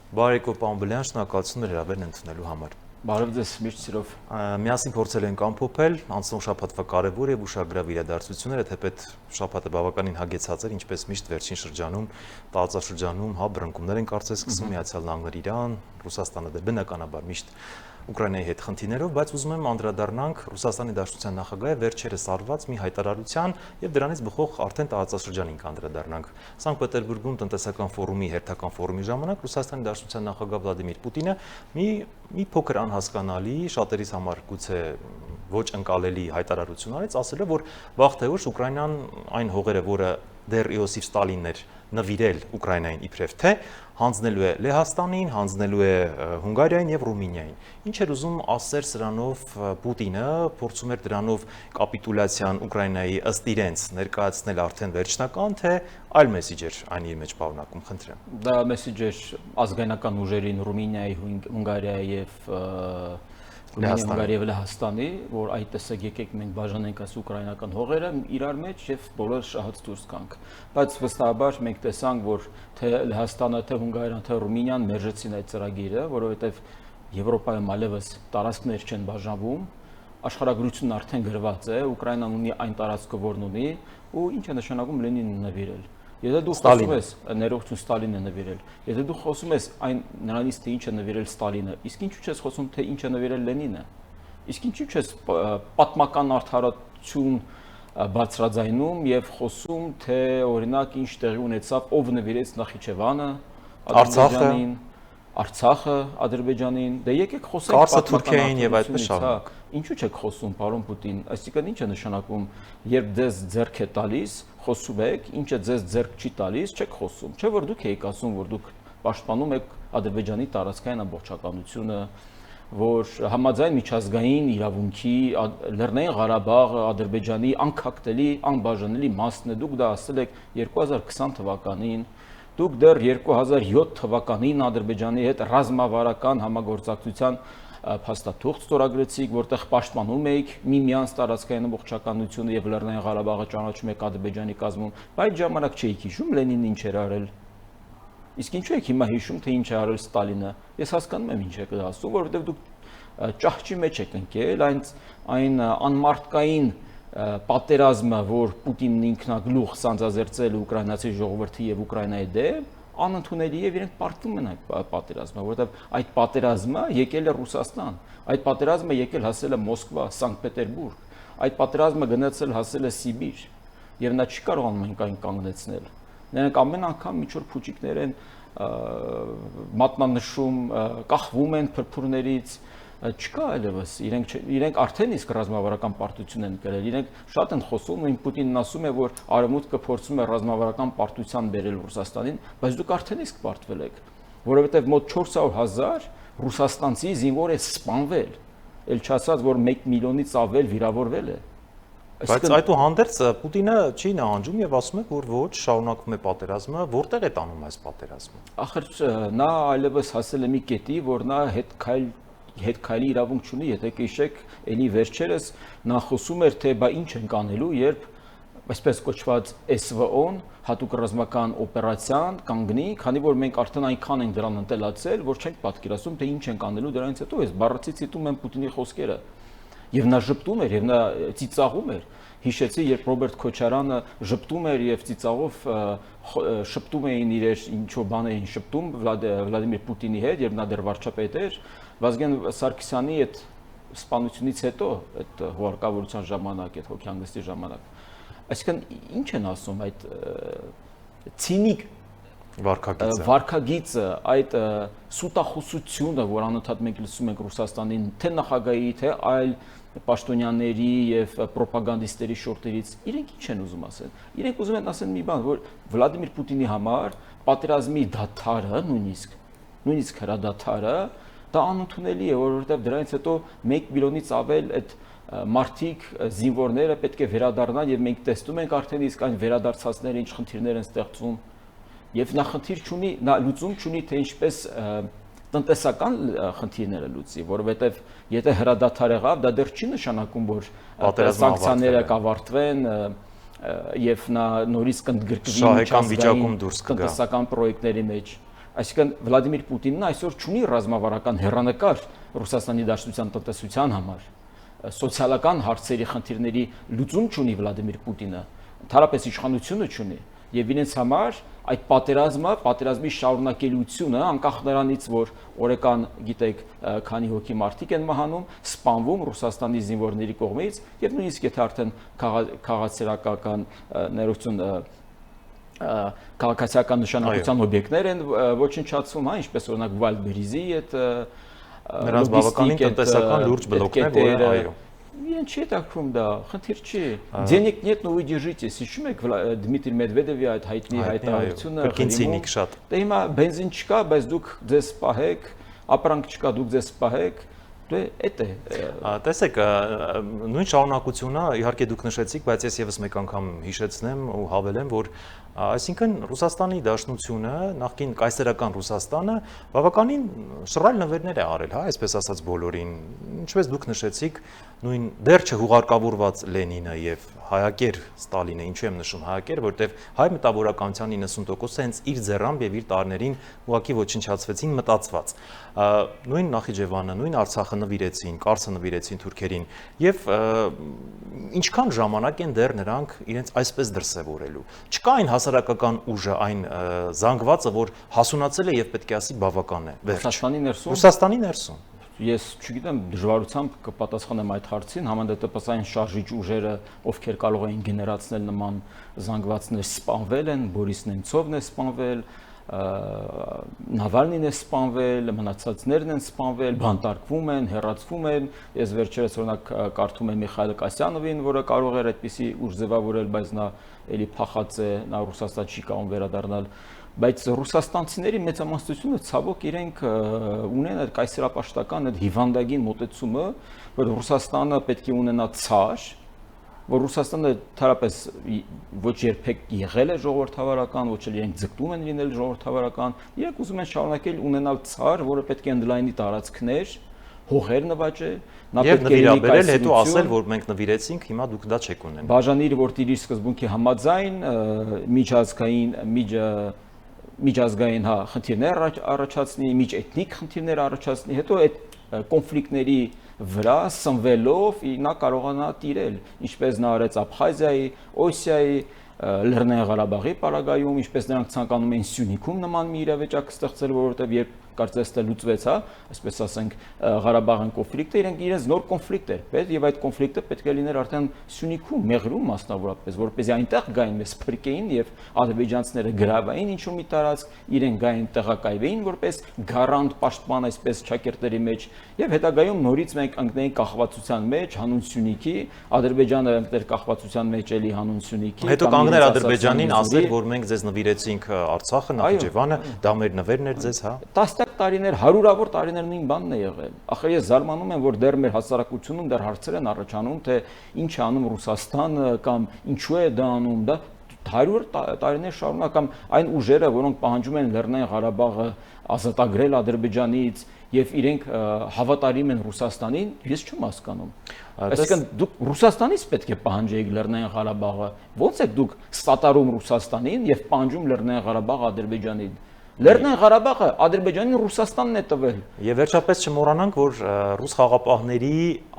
Բարեկո Պամբլյան, շնորհակալություն հրավերն ընդունելու համար։ Բարև ձեզ, միշտ սիրով։ Միասին փորձել ենք ամփոփել անցնող շաբաթվա կարևոր եւ ուշագրավ իրադարձությունները, թեպետ շաբաթը բավականին հագեցած էր, ինչպես միշտ վերջին շրջանում, տարածաշրջանում, բռնկումներ են կարծես սկսում Միացյալ Նահանգներ, Իրան, Ռուսաստանը դե բնականաբար միշտ Ուկրաինայի հետ խնդիրներով, բայց ուզում եմ անդրադառնանք Ռուսաստանի Դաշնության նախագահի վերջերս արված մի հայտարարության եւ դրանից բխող արդեն տարածաշրջանին կանդրադառնանք։ Սանկտ Պետերբուրգում տնտեսական ֆորումի հերթական ֆորումի ժամանակ Ռուսաստանի Դաշնության նախագահ Վլադիմիր Պուտինը մի փոքր անհասկանալի, շատերիս համար գուցե ոչ ընկալելի հայտարարություն արեց, ասելով, որ վաղ թե ուշ Ուկրաինան այն հողերը, որը դեռ Իոսիֆ Ստալինն էր նվիրել Ուկրաինային իբրև թե հանձնելու է Լեհաստանին, հանձնելու է Հունգարիային եւ Ռումինիային։ Ինչ էր ուզում ասել սրանով Պուտինը, փորձում էր դրանով կապիտուլյացիան Ուկրաինայի ըստ իրենց ներկայացնել արդեն վերջնական, թե այլ մեսիջ էր այն իր մեջ պարունակում, խնդրեմ։ Դա մեսիջ էր ազգայնական ուժերին Ռումինիայի, Հունգարիայի եւ Հունգարիայի եւ Լեհաստանի, որ այդ տեսակ եկեք մենք բաժանենք այս ուկրաինական հողերը իրար մեջ եւ բոլոր շահած դուրս գանք։ Բայց վստահաբար մենք տեսանք, որ թե Լեհաստանը, թե Հունգարիան, թե Ռումինիան մերժեցին այդ ծրագիրը, որովհետեւ Եվրոպայում այլևս տարածքներ չեն բաժանվում, աշխարհագրությունն արդեն գրված է, Ուկրաինան ունի այն տարածքը, որն ունի, ու ինչ է նշանակում Լենինին նվիրել։ Եթե դու խոսում ես ներողություն Ստալինը նվիրել, եթե դու խոսում ես այն նրանից թե ինչ է նվիրել Ստալինը, իսկ ինչու՞ չես խոսում թե ինչ է նվիրել Լենինը, իսկ ինչու՞ չես պատմական արդարացություն բարձրաձայնում եւ խոսում թե օրինակ ինչ տեղի ունեցավ, ով նվիրեց Նախիջևանը, Ադրբեջանին, Արցախը, Ադրբեջանին, դե եկեք խոսենք Կարսը Թուրքիային եւ այդպես շարունակ։ Ինչու՞ չեք խոսում, պարոն Պուտին, այսինքն ինչ է նշանակում, երբ ձեզ ձեռք է տալիս, խոսում եք, ինչը ձեզ ձեռք չի տալիս, չեք խոսում։ Չէ՞ որ դուք եք ասում, որ դուք պաշտպանում եք Ադրբեջանի տարածքային ամբողջականությունը, որ համաձայն միջազգային իրավունքի Լեռնային Ղարաբաղը Ադրբեջանի անկախտելի, անբաժանելի մասն է, դուք դա ասել եք 2020 թվականին, դուք դեռ 2007 թվականին Ադրբեջանի հետ ռազմավարական համագործակցության փաստաթուղթ ստորագրեցիք, որտեղ պաշտպանում եք միմյանց տարածքային ամբողջականությունը եւ Լեռնային Ղարաբաղը ճանաչում եք Ադրբեջանի կազմում, բայց ժամանակ չէիք հիշում Լենինն ինչ էր արել։ Իսկ ինչու եք հիմա հիշում, թե ինչ է արել Ստալինը։ Ես հասկանում եմ ինչ եք ասում, որովհետեւ դուք ճահճի մեջ եք ընկել, այն անմարտկային պատերազմը, որ Պուտինն ինքնագլուխ սանձազերծել ուկրաինացի ժողովրդի եւ Ուկրաինայի դեմ, անընդունելի եւ իրենք պարտվում են այդ պատերազմը, որովհետեւ այդ պատերազմը եկել է Ռուսաստան, այդ պատերազմը եկել հասել է Մոսկվա, Սանկտ Պետերբուրգ, այդ պատերազմը գնացել հասել է Սիբիր եւ նա չի կարողանում ենք այն կանգնեցնել։ Նրանք ամեն անգամ ինչ որ փուչիկներ են մատնանշում, կախվում են փրփուրներից, չկա այլևս, իրենք արդեն իսկ ռազմավարական պարտություն են կրել, իրենք շատ են խոսում, նույն Պուտինն ասում է, որ արևմուտքը փորձում է ռազմավարական պարտության բերել Ռուսաստանին, բայց դուք արդեն իսկ պարտվել եք, որովհետև մոտ 400,000 ռուսաստանցի զինվոր է սպանվել, ել չասած, որ 1 միլիոնից ավել վիրավորվել է։ Բայց այդուհանդերձ Պուտինը չի նահանջում եւ ասում է, որ ոչ, շարունակվում է պատերազմը, որտեղ է տանում այս պատերազմը։ Ախր նա այլևս հասել է մի կետի, որ նա հետքայլի իրավունք չունի, եթե կհիշեք, էլի վերջերս նա խոսում էր, թե բա ինչ ենք անելու, երբ այսպես կոչված SVO-ն հատուկ ռազմական օպերացիան կանգնի, քանի որ մենք արդեն այնքան ենք դրան ընտելացել, որ չենք պատկերացնում, թե ինչ ենք անելու դրանից հետո, ես բառացի ցիտում եմ Պուտինի խոսքերը։ Եվ նա ժպտում էր, եւ նա ծիծաղում էր։ Հիշեցի, երբ Ռոբերտ Քոչարյանը ժպտում էր եւ ծիծաղով շփտում էին իրեր, ինչ-որ բան էին շփտում Վլադիմիր Պուտինի հետ, երբ նա դեռ վարչապետ էր, Վազգեն Սարգսյանի այդ սպանությունից հետո, այդ հուղարկավորության ժամանակ, այդ հոգեհանգստի ժամանակ։ Այսինքն ինչ են ասում այդ ցինիկ վարքագիծը, այդ սուտախոսությունը, որ անընդհատ մենք լսում ենք Ռուսաստանին, թե նախագահի, թե այլ պաշտոնյաների եւ պրոպագանդիստերի շորտերից, իրենք ինչ են ուզում ասել։ Իրենք ուզում են ասել մի բան, որ Վլադիմիր Պուտինի համար պատերազմի դադարը, նույնիսկ հրադադարը, դա անընդունելի է, որովհետեւ դրանից հետո 1 միլիոնից ավել այդ մարդիկ, զինվորները պետք է վերադառնան եւ մենք տեսնում ենք արդեն իսկ այն վերադարձածները ինչ խնդիրներ են ստեղծում եւ նա խնդիր չունի, նա լուծում չունի, թե ինչպես տնտեսական խնդիրները լուծի, որովհետեւ եթե հրադադար եղավ, դա դեռ չի նշանակում, որ սանկցիաները կավարտվեն եւ նա նորից կընդգրկվի շահեկան վիճակում դուրս կգա տնտեսական պրոյեկտների մեջ։ Այսինքն Վլադիմիր Պուտինն այսօր ունի ռազմավարական հեռանկար Ռուսաստանի Դաշնության տնտեսության համար, սոցիալական հարցերի խնդիրների լուծում ունի Վլադիմիր Պուտինը, ընդհանրապես իշխանությունը ունի, եւ իրենց համար այդ պատերազմի շարունակելիությունը անկախ նրանից, որ օրական գիտեք քանի հոգի մարդիկ են մահանում, սպանվում Ռուսաստանի զինվորների կողմից եւ նույնիսկ եթե արդեն քաղաքացիական ներողություն քաղաքացիական նշանակության օբյեկտներ են ոչնչացվում, ինչպես օրինակ Վալբերիզի այդ նրանց բավականին տնտեսական լուրջ բլոկներ, որը այո Իրեն չի հետաքրում դա, խնդիր չի։ Денег нет, но вы держитесь։ Հիշում եք Դմիտրի Մեդվեդևի այդ հայտնի հայտարարությունը։ Կրկին ցինիկ շատ։ Դե հիմա բենզին չկա, բայց դուք ձեզ սպահեք, ապրանք չկա, դուք ձեզ սպահեք։ Դե էդ է։ Տեսեք, նույն շարունակությունը իհարկե դուք նշեցիք, բայց ես եւս մեկ անգամ հիշեցնեմ ու հավելեմ, որ այսինքն Ռուսաստանի Դաշնությունը, նախկին կայսերական Ռուսաստանը բավականին շռայլ նվերներ է արել, հա, այսպես ասած բոլորին, ինչպես դուք նշեցիք, նույն դեռ չհուղարկավորված Լենինը եւ հայակեր Ստալինը, ինչու եմ նշում հայակեր, որտեվ հայ մտավորականության 90%-ը հենց իր ձեռամբ եւ իր տարիներին ուղղակի ոչնչացվեցին մտածված։ Նույն Նախիջևանը, նույն Արցախը նվիրեցին, Կարսը նվիրեցին թուրքերին եւ ինչքան ժամանակ են դեռ նրանք իրենց այսպես դրսևորելու։ Չկա այն հասարակական ուժը, այն զանգվածը, որ հասունացել է եւ պետք է ասի բավական է։ Ռուսաստանի ներսում։ Ես չգիտեմ, դժվարությամբ կպատասխանեմ այդ հարցին, համանդրտպասային շարժիչ ուժերը, ովքեր կարող էին գեներացնել նման զանգվածներ, սպանվել են, Բորիս Նեմցովն է սպանվել, Նավալնին է սպանվել, մնացածներն են սպանվել, բանտարկվում են, հեռացվում են։ Ես վերջերս օրինակ կարդում եմ Միխայել Կասյանովին, որը կարող էր այդպիսի ուժ ձևավորել, բայց նա էլի փախած է, նա Ռուսաստան չի կարող վերադառնալ։ Բայց ռուսաստանցիների մեծամասնությունը ցավոք իրենք ունեն այդ կայսերապաշտական այդ հիվանդագին մոտեցումը, որ Ռուսաստանը պետք է ունենա ցար, որ Ռուսաստանը թարապես ոչ երբեք եղել է ժողովրդավարական, ոչ էլ իրենք ձգտում են լինել ժողովրդավարական, իրենք ուզում են շարունակել ունենալ ցար, որը պետք է ընդլայնի տարածքներ, հողեր նվաճել, նա պետք է վերաբերել, հետո ասել, որ մենք նվիրեցինք, հիմա դուք դա չեք ունենա։ Բաժանիր, որ իր սկզբունքի համաձայն միջազգային խնդիրներ առաջացնի, միջէթնիկ խնդիրներ առաջացնի, հետո այդ կոնֆլիկտների վրա սնվելով նա կարողանա տիրել, ինչպես նա արեց Աբխազիայի, Օսիայի, Լեռնային Ղարաբաղի պարագայում, ինչպես նրանք ցանկանում էին Սյունիքում նման մի իրավիճակ ստեղծել, որովհետև երբ կարծես թե լուծվեց, հա, այսպես ասենք, Ղարաբաղյան կոնֆլիկտը, իրենք իրենց նոր կոնֆլիկտ էր, պետք եւ այդ կոնֆլիկտը պետք է լիներ արդեն Սյունիքում, Մեղրում մասնավորապես, որպեսզի այնտեղ գային մեզ փրկեին եւ ադրբեջանցիները գրավային ինչ-որ մի տարածք, իրենք գային տեղակայվեին որպես գարանտ պաշտպան այսպես ճակերտների մեջ եւ հետագայում նորից մենք ընկնեին կախվածության մեջ հանուն Սյունիքի, Ադրբեջանը ընկներ կախվածության մեջ էլի հանուն Սյունիքի։ Հետո կանգներ Ադրբեջանին ասել, որ մենք ձեզ նվիրեցինք Արցախը, Նախիջևանը, դա մեր նվերն էր ձեզ, հա։ Տասնյակ տարիներ, հարյուրավոր տարիներ նույն բանն է եղել։ Ախր ես զարմանում եմ, որ դեռ մեր հասարակությունում դեռ հարցեր են առաջանում, թե ինչ է անում Ռուսաստանը կամ ինչու է դա անում, դա 100 տարիներ շարունակ կամ այն ուժերը, որոնք պահանջում են Լեռնային Ղարաբաղը ազատագրել Ադրբեջանից եւ իրենք հավատարիմ են Ռուսաստանին, ես չեմ հասկանում։ Այսինքն դուք Ռուսաստանից պետք է պահանջեիք Լեռնային Ղարաբաղը, ո՞նց եք դուք սատարում Ռուսաստանին եւ պահանջում Լեռնային Ղարաբաղը Ադրբեջանին։ Լեռնային Ղարաբաղը Ադրբեջանին Ռուսաստանն է տվել։ Եվ վերջապես չմոռանանք, որ ռուս խաղապահների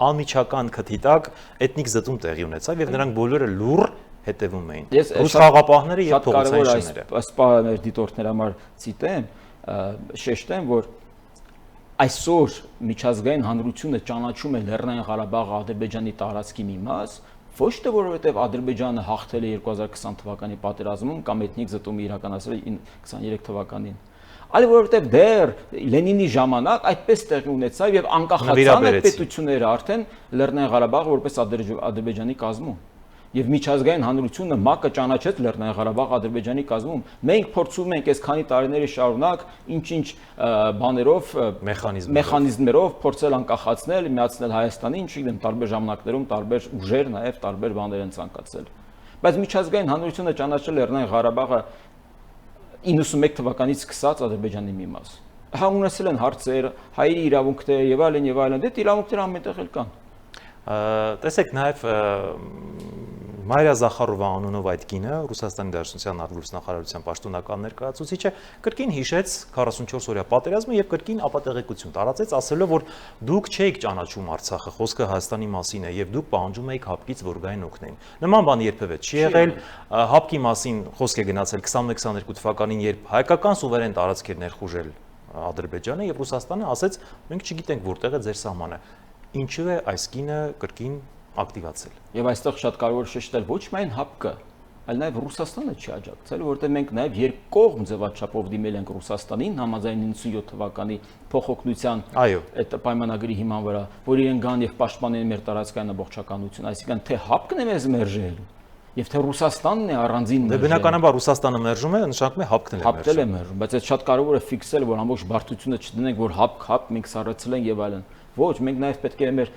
անմիջական քթի տակ էթնիկ զտում տեղի ունեցավ եւ նրանք բոլորը լուռ հետևում էին։ Ռուս խաղապահները եւ փողոցային շները։ Սպա մեր դիտորդների համար ցիտեմ, շեշտեմ, որ այսօր միջազգային հանրությունը ճանաչում է Լեռնային Ղարաբաղը Ադրբեջանի տարածքի մի մաս, ոչ թե որովհետև Ադրբեջանը հաղթել է 2020 թվականի պատերազմում կամ էթնիկ զտումը իրականացրել 23 թվականին, այլ որովհետև դեռ Լենինի ժամանակ այդպես տեղի ունեցավ եւ անկախացան այդ պետությունները արդեն Լեռնային Ղարաբաղը որպես Ադրբեջանի կազմում։ Եվ միջազգային հանրությունը ՄԱԿ-ը ճանաչեց Լեռնային Ղարաբաղը Ադրբեջանի կազմում։ Մենք փորձում ենք այս քանի տարիների շարունակ ինչ-ինչ բաներով, մեխանիզմներով փորձել անկախացնել, միացնել Հայաստանին, չգիտեմ, տարբեր ժամանակներում տարբեր ուժեր, նաև տարբեր բաներ են ցանկացել։ Բայց միջազգային հանրությունը ճանաչել Լեռնային Ղարաբաղը 91 թվականից սկսած Ադրբեջանի մի մաս։ Հա ունեցել են հարցեր, հայերի իրավունքներ եւ այլն, դե իրավունքները ամենտեղ էլ կան։ Տեսեք, նաև Մարիա Զախարովա անունով այդ կինը Ռուսաստանի Դաշնության արտգործնախարարության պաշտոնական ներկայացուցիչը կրկին հիշեց 44-օրյա պատերազմը եւ կրկին ապատեղեկություն տարածեց, ասելով, որ դուք չէիք ճանաչում Արցախը, խոսքը Հայաստանի մասին է եւ դուք պահանջում էիք ՀԱՊԿ-ից, որ գային օգնեն։ Նման բան երբևէ չի եղել, ՀԱՊԿ-ի մասին խոսք է գնացել 21-22 թվականին, երբ հայկական սուվերեն տարածք էր ներխուժել Ադրբեջանը եւ Ռուսաստանը ասեց, մենք չգիտենք որտեղ է ձեր սահմանը։ Ինչու է այս կինը կրկին ակտիվացել։ Եվ այստեղ շատ կարևոր է շեշտել ոչ միայն ՀԱՊԿ-ը, այլ նաև Ռուսաստանը չի աջակցել, որտեղ մենք նաև երկկողմ ձևաչափով դիմել ենք Ռուսաստանին համաձայն 97 թվականի փոխօգնության այդ պայմանագրի հիման վրա, որ իրեն գան եւ պաշտպանեն մեր տարածքային ամբողջականություն, այսինքն թե ՀԱՊԿ-ն է մեզ մերժել, եւ թե Ռուսաստանն է առանձին մերժել։ Դե բնականաբար Ռուսաստանը մերժում է, նշանակում է ՀԱՊԿ-ն է մերժում, բայց այդ շատ կարևոր է ֆիքսել, որ ամբողջ բարդությունը չդնենք, որ ՀԱՊԿ մենք սառեցել ենք եւ այլն։ Ոչ, մենք նաև պետք է մեր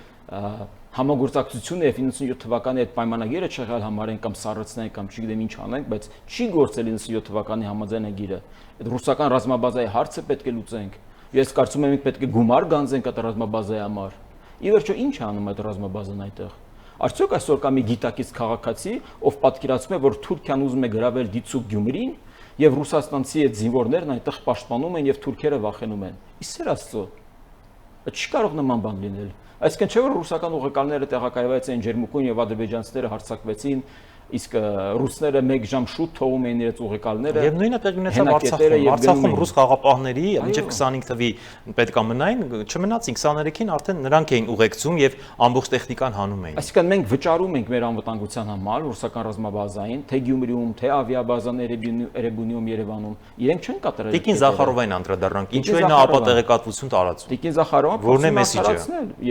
համագործակցությունը եւ 97 թվականի այդ պայմանագիրը չեղալ համարենք կամ սառեցնենք կամ չգիտեմ ինչ անենք, բայց չի գործել 97 թվականի համաձայնագիրը։ Այդ ռուսական ռազմաբազայի հարցը պետք է լուծենք։ Ես կարծում եմ մենք պետք է գումար գանձենք այդ ռազմաբազայի համար։ Ի վերջո ինչ է անում այդ ռազմաբազան այդտեղ։ Արդյոք այսօր կա մի գիտակից քաղաքացի, ով պատկերացնում է, որ Թուրքիան ուզում է գրավել Դիցուք Գյումրին եւ ռուսաստանցի այդ զինվորներն այնտեղ պաշտպանում են եւ թուրքերը վախենում են։ Իսեր Աստծո։ Չի կարող նման բան լինել։ Այսինքն չէ որ ռուսական ուղեկալները տեղակայված էին Ջերմուկուն եւ ադրբեջանցիները հարձակվեցին, իսկ ռուսները 1 ժամ շուտ թողում էին իրենց ուղեկալները։ Եվ նույնը տեղի ունեցավ Արցախում ռուս խաղապահների մինչև 25 թվի պետք է մնային, չմնացին 23-ին արդեն նրանք էին ուղեկցում եւ ամբողջ տեխնիկան հանում էին։ Այսինքն մենք վճարում ենք մեր անվտանգության համար ռուսական ռազմաբազային, թե Գյումրիում, թե ավիաբազան Էրեբունիում, Երևանում, իրենք չեն կատարել։ Տիկին Զախարովային անդրադառնանք, ինչու է նա ապատեղեկատվություն տարածում։ Տիկին Զախարովան որն է մեսիջը։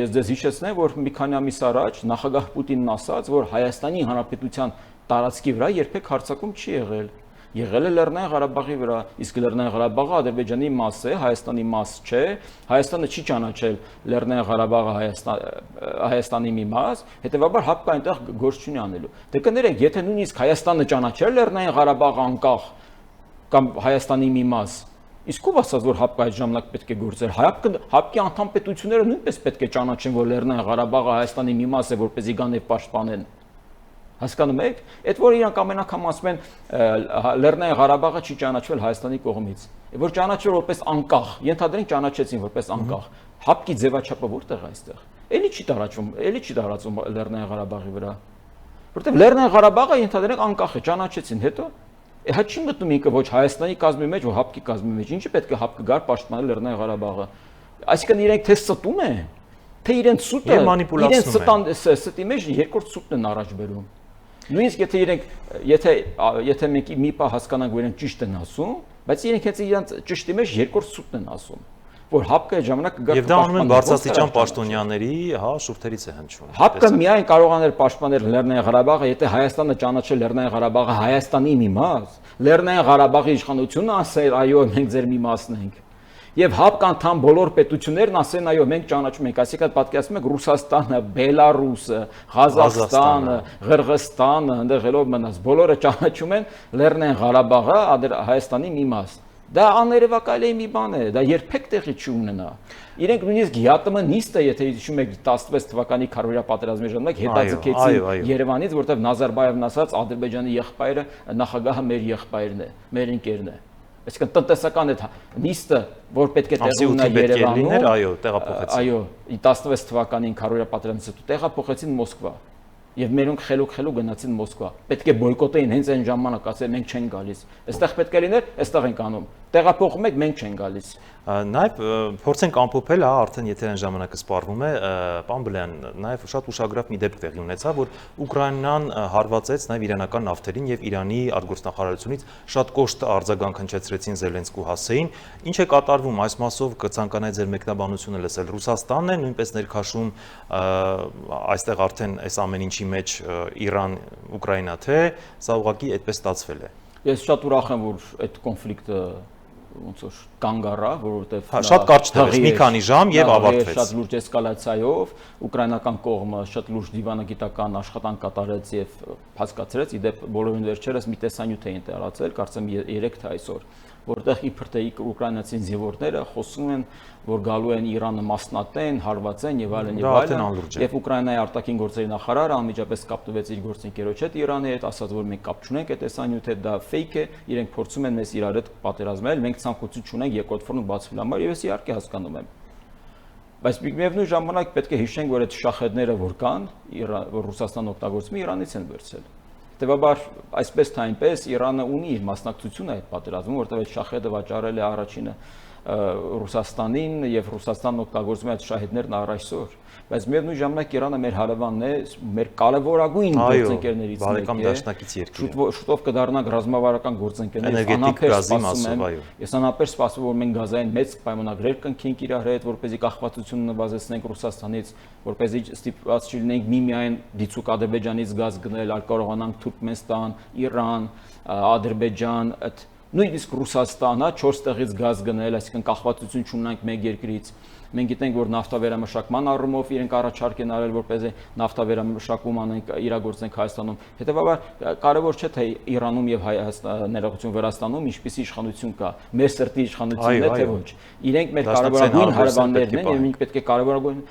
Ես ձեզ հիշեցնեմ, որ մի քանի ամիս առաջ նախագահ Պուտինն ասաց, որ Հայաստանի Հանրապետության տարածքի վրա երբեք հարձակում չի եղել։ Եղել է Լեռնային Ղարաբաղի վրա, իսկ Լեռնային Ղարաբաղը Ադրբեջանի մաս է, Հայաստանի մաս չէ, Հայաստանը չի ճանաչել Լեռնային Ղարաբաղը Հայաստանի մի մաս, հետեւաբար ՀԱՊԿ-ը այնտեղ գործ չունի անելու։ Դե կներեք, եթե նույնիսկ Հայաստանը ճանաչել Լեռնային Ղարաբաղը անկախ կամ Հայաստանի մի մաս, իսկ ով ասաց, որ ՀԱՊԿ-ը այդ ժամանակ պետք է գործեր։ ՀԱՊԿ-ի անդամ պետությունները նույնպես պետք է ճանաչեն, որ Լեռնային Ղարաբաղը Հայաստանի մի մաս է, որպեսզի գան եւ պաշտպանեն։ Հասկանում եք, այդ որ իրանք ամեն անգամ ասում են Լեռնային Ղարաբաղը չի ճանաչվել Հայաստանի կողմից, որ ճանաչել որպես անկախ, ենթադրենք ճանաչեցին որպես անկախ, ՀԱՊԿ-ի ձևաչափը որտեղ է այստեղ։ Էլի չի տարածվում Լեռնային Ղարաբաղի վրա, որտեղ Լեռնային Ղարաբաղը ենթադրենք անկախ է, ճանաչեցին, հետո հա չի մտնում ինքը ոչ Հայաստանի կազմի մեջ, ոչ ՀԱՊԿ-ի կազմի մեջ, ինչի պետք է ՀԱՊԿ-ը գար պաշտպանել Լեռնային Ղարաբաղը։ Այսինքն իրենք թե ստում են, թե իրենց սուտը, իրենց ստի մեջ երկրորդ սուտն են առաջ բերում։ Նույնիսկ եթե մենք մի պահ հասկանանք, որ իրենք ճիշտ են ասում, բայց իրենք հենց իրենց ճշտի մեջ երկրորդ սուտն են ասում, որ ՀԱՊԿ-ը ժամանակ կգա։ Եվ դա անում են բարձրաստիճան պաշտոնյաների, շուրթերից է հնչում։ ՀԱՊԿ-ը միայն կարող էր պաշտպանել Լեռնային Ղարաբաղը, եթե Հայաստանը ճանաչել Լեռնային Ղարաբաղը Հայաստանի մի մաս, Լեռնային Ղարաբաղի իշխանությունը ասել, այո, մենք ձեր մի մասն ենք։ Եվ ՀԱՊԿ անդամ բոլոր պետություններն ասեն, այո, մենք ճանաչում ենք, այսինքն պատկերացնում եք Ռուսաստանը, Բելարուսը, Ղազախստանը, Ղրղստանը, այնտեղ ելով մնաց, բոլորը ճանաչում են Լեռնային Ղարաբաղը Հայաստանի մի մաս։ Դա աներևակայելի մի բան է, դա երբեք տեղի չի ունենա։ Իրենք նույնիսկ ՀԱՏՄ նիստը, եթե հիշում եք 16 թվականի քարոզիա պատերազմի ժամանակ հետաձգեցին Երևանից, որտեղ Նազարբաևն ասաց Ադրբեջանի եղբայրը նախագահը մեր եղբայրն է, մեր ընկերն է։ Այսինքն տնտեսական այդ նիստը, որ պետք է տեղի ունենա Երևանում, այո, տեղափոխեցին։ Այո, 16 թվականին քարոզիա պատերազմից հետո տեղափոխեցին Մոսկվա։ Եվ մերոնք խելոք գնացին Մոսկվա։ Պետք է բոյկոտեին հենց այն ժամանակ, ասել մենք չենք գալիս։ Այստեղ պետք է լիներ, այստեղ ենք անում։ Տեղափոխում եք, մենք չենք գալիս։ Նաև փորձենք ամփոփել, արդեն եթե այն ժամանակը սպառվում է, պարոն Բլեյան, նաև շատ ուշագրավ մի դեպք տեղի ունեցավ, որ Ուկրաինան հարվածեց նաև իրանական նավթերին եւ Իրանի արտգործնախարարությունից շատ կոշտ արձագանք հնչեցրեցին Զելենսկու հասեին։ Ինչ է կատարվում այս մասով, կցանկանայի ձեր մեկնաբանությունը լսել։ Ռուսաստանն է նույնպես ներքաշում այստեղ արդեն այս ամեն ինչի մեջ Իրան, Ուկրաինա, թե սա ուղղակի այդպես ստացվել է։ Ես շատ ուրախ եմ, որ այդ կոնֆլիկտը ոնց որ կանգ առավ, որովհետև շատ կարճ տևեց, մի քանի ժամ եւ ավարտվեց։ Շատ լուրջ էսկալացիայով ուկրաինական կողմը շատ լուրջ դիվանագիտական աշխատանք կատարեց եւ հասկացրեց, իդեպ բոլորին վերջերս մի տեսանյութ էին տարածել, կարծեմ 3 թե այսօր, որտեղ իբր թե ուկրաինացի զինվորները խոսում են, որ գալու են Իրանը մասնատեն, հարվածեն եւ այլն եւ այլն, եւ Ուկրաինայի արտաքին գործերի նախարարը անմիջապես կապտվեց իր գործընկերոջ հետ Իրանի հետ, ասաց, որ մենք կապ չունենք այդ տեսանյութի հետ, դա ֆեյք է, իրենք փորձում են մեզ իրար հետ պատերազմել, մենք ցանկություն չունենք երկրորդ ֆրոնտ բացվելու համար, եւ ես իհարկե հասկանում եմ։ Բայց միևնույն ժամանակ պետք է հիշենք, որ այդ շախեդները որ կան, որ Ռուսաստանը օգտագործում է, Իրանից են վերցել։ Հետևաբար, այսպես թե այնպես, Իրանը ունի իր մասնակցությունը այդ պատերազմում, որտեղ այդ շախեդը վաճառել է առաջինը Ռուսաստանին եւ Ռուսաստանն օգտագործում է այդ շահեդներն առ այսօր։ Բայց միևնույն ժամանակ Իրանը մեր հարևանն է, մեր կարևորագույն գործընկերներից մեկն է։ Շուտով կդառնանք ռազմավարական գործընկերներ, ես անապեր սպասում որ մենք գազային մեծ պայմանագրեր կնքենք իրար հետ, որպեսզի կախվածությունը նվազեցնենք Ռուսաստանից, որպեսզի ստիպված չլինենք միմիայն դիցուկ Ադրբեջանից գազ գնել, այլ կարողանանք Թուրքմենստան, Իրան, Ադրբեջան, նույնիսկ Ռուսաստանը 4 տեղից գազ գնել, այսինքն կախվածություն չունենանք մեկ երկրից։ Մենք գիտենք, որ նավթավերամշակման առումով իրենք առաջարկ են արել, որպեսզի նավթավերամշակում անենք, իրագործենք Հայաստանում։ Հետևաբար կարևոր չէ թե Իրանում եւ ներողություն Վրաստանում ինչպիսի իշխանություն կա, մեր սրտի իշխանությունն է թե ոչ։ Իրենք մեր կարևորագույն հարևաններն են եւ մենք պետք է կարևորագույն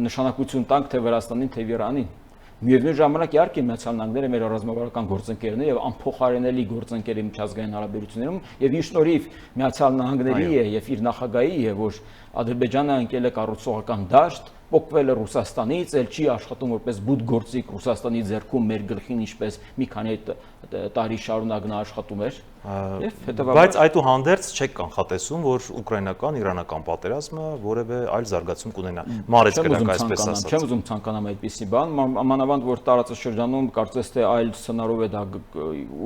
նշանակություն տանք թե Վրաստանին, թե Իրանին։ Միևնույն ժամանակ իհարկե Միացյալ Նահանգները մեր ռազմավարական գործընկերն է եւ անփոխարինելի գործընկեր է միջազգային հարաբերություններում եւ իր շնորհիվ Միացյալ Նահանգների է եւ իր նախագահի է, որ Ադրբեջանը ընկել է կառուցողական դաշտ, փոխվել է Ռուսաստանից, ել չի աշխատում որպես բուտ գործիք Ռուսաստանի ձեռքում մեր գլխին ինչպես մի քանի տարի շարունակ նա աշխատում էր։ Բայց այդուհանդերձ չեք կանխատեսում, որ ուկրաինական իրանական պատերազմը որևէ այլ զարգացում կունենա։ Մարեց կրակ այսպես ասած։ Չեմ ուզում ցանկանամ այդպիսի բան, մանավանդ որ տարածաշրջանում կարծես թե այլ սցենարով է դա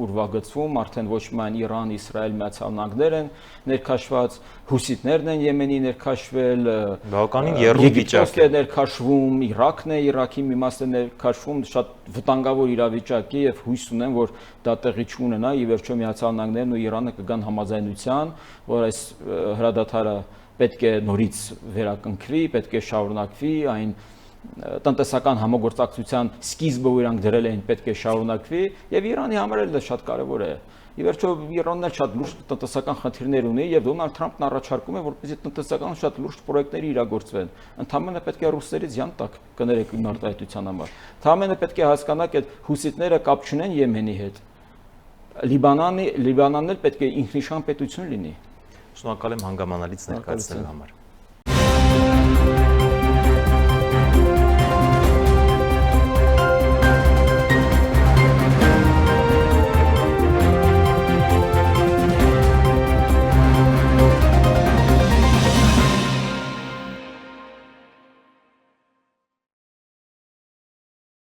ուրվագծվում, արդեն ոչ միայն Իրան, Իսրայել, Միացյալ Նահանգներ են ներքաշված, հուսիտներն են Եմենի ներքաշվել, բավականին եռում վիճակ է ներքաշվում, Իրաքն է, Իրաքի մի մասը ներքաշվում, շատ վտանգավոր իրավիճակ է եւ հույս ունեմ, որ դա տեղի չունենա, ի վերջո Միացյալ Նահանգներն ու Իրանը կգան համաձայնության, որ այս հրադադարը պետք է նորից վերակնքվի, պետք է շարունակվի, այն տնտեսական համագործակցության սկիզբը որ իրանք դրել էին պետք է շարունակվի եւ Իրանի համար էլ դա շատ կարեւոր է։ Ի վերջո Իրանն էլ շատ լուրջ տնտեսական խնդիրներ ունի եւ Դոնալդ Թրամփն առաջարկում է որպեսզի տնտեսական շատ լուրջ պրոյեկտներ իրագործվեն։ Ընդհանրապես պետք է ռուսներից յան տակ կներեք իմ արտահայտության համար։ Ընդհանրապես պետք է հասկանաք այդ հուսիտները կապ չունեն Եմենի հետ։ Լիբանանն էլ պետք է ինքնիշխան պետություն լինի։ Շնորհակալ եմ հանգամանալից ներկայացնելու համար։